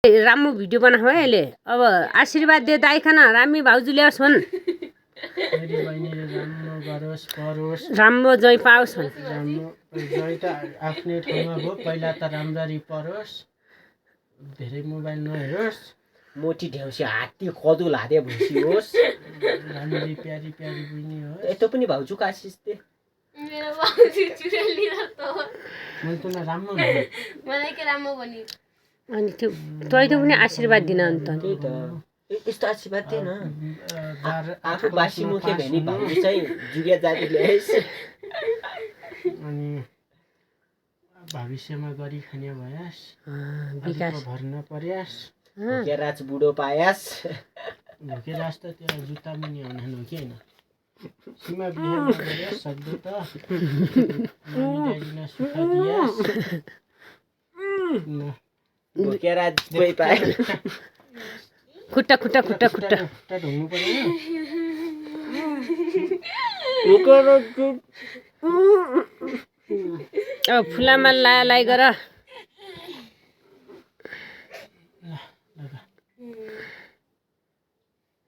राम्रो भिडियो बनाऊ है अहिले अब आशीर्वाद दे दाइ खाना रामी भाउजू ल्याओस् भन् राम्रो जय पाओस् भन् जय त आफ्नै ठाउँमा भयो पहिला त राम्ररी परोस् धेरै मोबाइल नहेरोस् मोटी ढ्याउसी हात्ती खदुल हाते भुसी होस् राम्ररी प्यारी प्यारी बुझ्ने होस् यस्तो पनि भाउजूको आशिष दे मेरो भाउजू चुरेली जस्तो हो मैले त राम्रो भने मलाई के राम्रो भनि अनि त्यो तैँले पनि आशीर्वाद दिन अन्त त्यही त यस्तो आशीर्वाद दिएन आफू बासी मुखे भेनी भाउजू चाहिँ जुगिया जाति ल्याइस् अनि भविष्यमा गरी खाने भयास विकास भर्न पर्यास भोकेराज बुढो पायास भोकेराज त त्यो जुत्ता मुनि हुन हो कि होइन सीमा बिहे नगरियास सक्दो त ड्याडीलाई सुख दियास भोकेराज कोही पाए खुट्टा खुट्टा खुट्टा खुट्टा खुट्टा ढुङ्नु पर्दैन अब फुलामा लाइ गर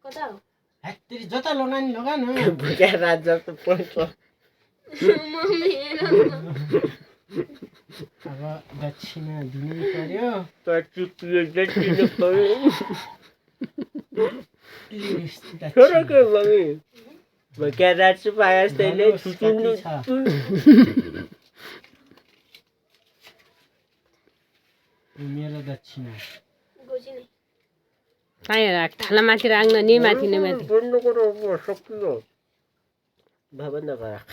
कता हो तेरी जता लगा नि लगा न भोकेराज जस्तो पढ्छ मम्मी हेर अब दक्षिणा दिनै पर्यो भोकेराज पायास तैँले छुचुन्नु मेरो दक्षिणा गोजी नै कहीँ राख थाला माथि राख्न नि माथि नै माथि भवन